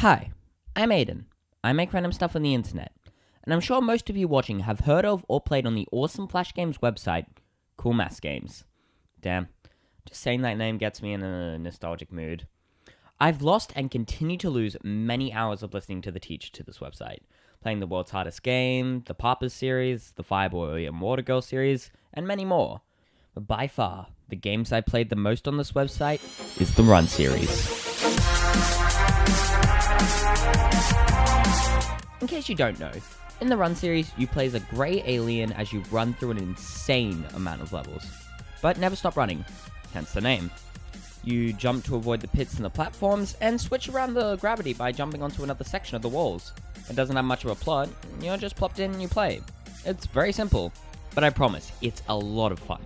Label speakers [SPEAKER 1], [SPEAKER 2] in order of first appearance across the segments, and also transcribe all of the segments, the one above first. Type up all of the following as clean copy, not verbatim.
[SPEAKER 1] Hi, I'm Aiden. I make random stuff on the internet, and I'm sure most of you watching have heard of or played on the awesome Flash Games website, Coolmathsgames. Damn, just saying that name gets me in a nostalgic mood. I've lost and continue to lose many hours of listening to the teacher to this website, playing the world's hardest game, the Papas series, the Fireboy and Water Girl series, and many more. But by far, the games I played the most on this website is the Run series. In case you don't know, in the Run series, you play as a grey alien as you run through an insane amount of levels. But never stop running, hence the name. You jump to avoid the pits and the platforms, and switch around the gravity by jumping onto another section of the walls. It doesn't have much of a plot, you're just plopped in and you play. It's very simple, but I promise, it's a lot of fun.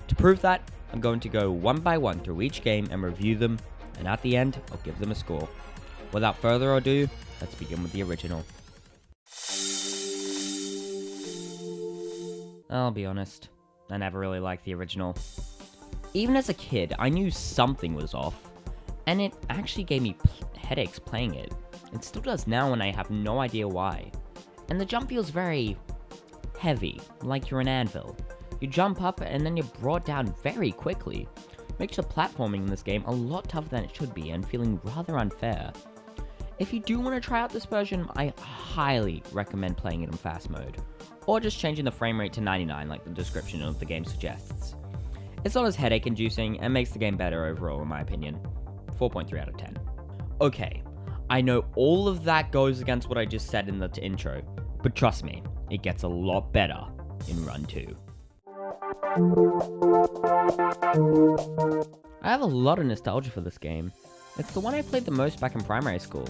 [SPEAKER 1] To prove that, I'm going to go one by one through each game and review them, and at the end, I'll give them a score. Without further ado, let's begin with the original. I'll be honest, I never really liked the original. Even as a kid, I knew something was off, and it actually gave me headaches playing it. It still does now, and I have no idea why. And the jump feels very heavy, like you're an anvil. You jump up and then you're brought down very quickly. Makes the platforming in this game a lot tougher than it should be and feeling rather unfair. If you do want to try out this version, I highly recommend playing it in fast mode, or just changing the frame rate to 99 like the description of the game suggests. It's not as headache inducing and makes the game better overall in my opinion. 4.3 out of 10. Okay, I know all of that goes against what I just said in the intro, but trust me, it gets a lot better in Run 2. I have a lot of nostalgia for this game. It's the one I played the most back in primary school,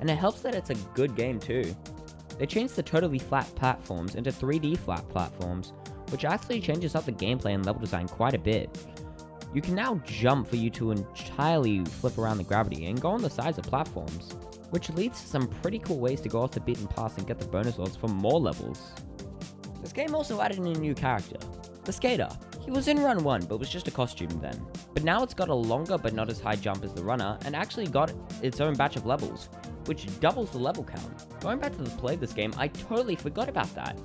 [SPEAKER 1] and it helps that it's a good game too. They changed the totally flat platforms into 3D flat platforms, which actually changes up the gameplay and level design quite a bit. You can now jump for you to entirely flip around the gravity and go on the sides of platforms, which leads to some pretty cool ways to go off the beaten path and get the bonus levels for more levels. This game also added in a new character, the Skater. He was in Run 1, but was just a costume then. But now it's got a longer but not as high jump as the runner, and actually got its own batch of levels, which doubles the level count. Going back to play this game, I totally forgot about that.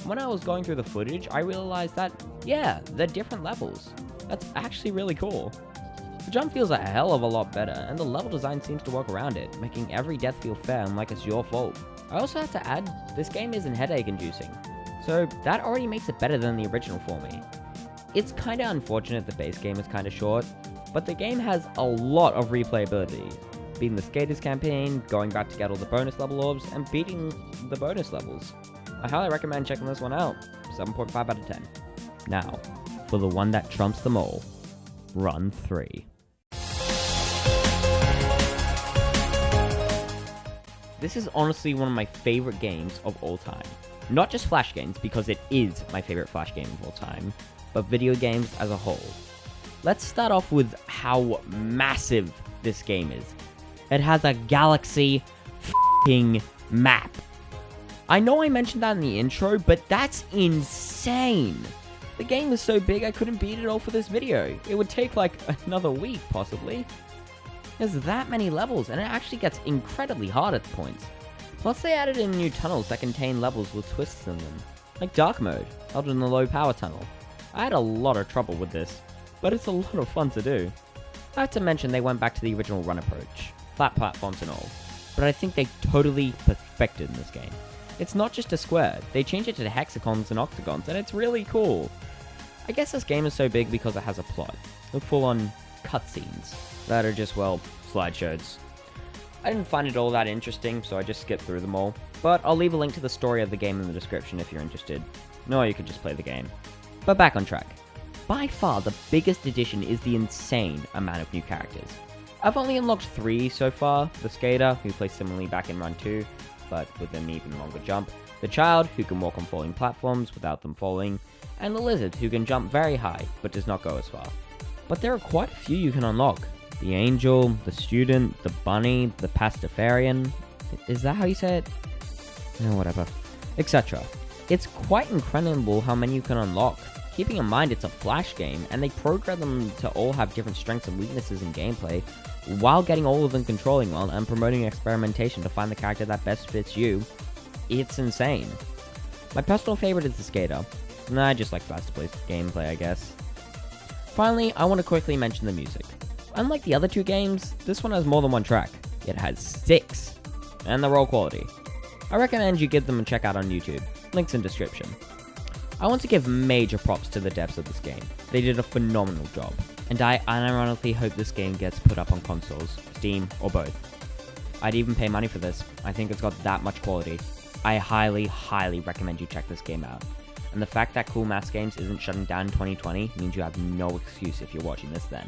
[SPEAKER 1] When I was going through the footage, I realized that, yeah, they're different levels. That's actually really cool. The jump feels a hell of a lot better, and the level design seems to work around it, making every death feel fair and like it's your fault. I also have to add, this game isn't headache inducing, so that already makes it better than the original for me. It's kinda unfortunate the base game is kinda short, but the game has a lot of replayability. Beating the Skaters campaign, going back to get all the bonus level orbs, and beating the bonus levels. I highly recommend checking this one out. 7.5 out of 10. Now, for the one that trumps them all, Run 3. This is honestly one of my favorite games of all time. Not just Flash games, because it is my favorite Flash game of all time, but video games as a whole. Let's start off with how massive this game is. It has a galaxy f***ing map. I know I mentioned that in the intro, but that's insane. The game is so big I couldn't beat it all for this video. It would take like another week, possibly. There's that many levels, and it actually gets incredibly hard at points. Plus they added in new tunnels that contain levels with twists in them, like Dark Mode, held in the low power tunnel. I had a lot of trouble with this, but it's a lot of fun to do. I have to mention they went back to the original run approach, flat platforms and all, but I think they totally perfected in this game. It's not just a square, they changed it to hexagons and octagons, and it's really cool. I guess this game is so big because it has a plot, with full-on cutscenes that are just, well, slideshows. I didn't find it all that interesting, so I just skipped through them all, but I'll leave a link to the story of the game in the description if you're interested. No, you could just play the game. But back on track. By far, the biggest addition is the insane amount of new characters. I've only unlocked 3 so far: the Skater, who plays similarly back in Run 2, but with an even longer jump, the Child, who can walk on falling platforms without them falling, and the Lizard, who can jump very high, but does not go as far. But there are quite a few you can unlock. The Angel, the Student, the Bunny, the Pastafarian. Is that how you say it? Whatever. Etc. It's quite incredible how many you can unlock. Keeping in mind it's a Flash game, and they program them to all have different strengths and weaknesses in gameplay, while getting all of them controlling well and promoting experimentation to find the character that best fits you. It's insane. My personal favorite is the Skater. I just like faster-paced gameplay, I guess. Finally, I want to quickly mention the music. Unlike the other two games, this one has more than one track. It has 6, and they're all quality. I recommend you give them a check out on YouTube. Links in description. I want to give major props to the devs of this game. They did a phenomenal job, and I unironically hope this game gets put up on consoles, Steam, or both. I'd even pay money for this. I think it's got that much quality. I highly, highly recommend you check this game out. And the fact that Coolmathsgames isn't shutting down in 2020 means you have no excuse if you're watching this then.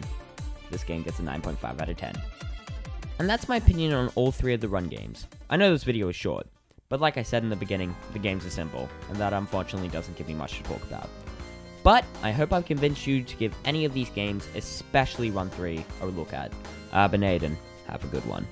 [SPEAKER 1] This game gets a 9.5 out of 10. And that's my opinion on all 3 of the run games. I know this video is short, but like I said in the beginning, the games are simple, and that unfortunately doesn't give me much to talk about. But I hope I've convinced you to give any of these games, especially Run 3, a look at. Have a good one.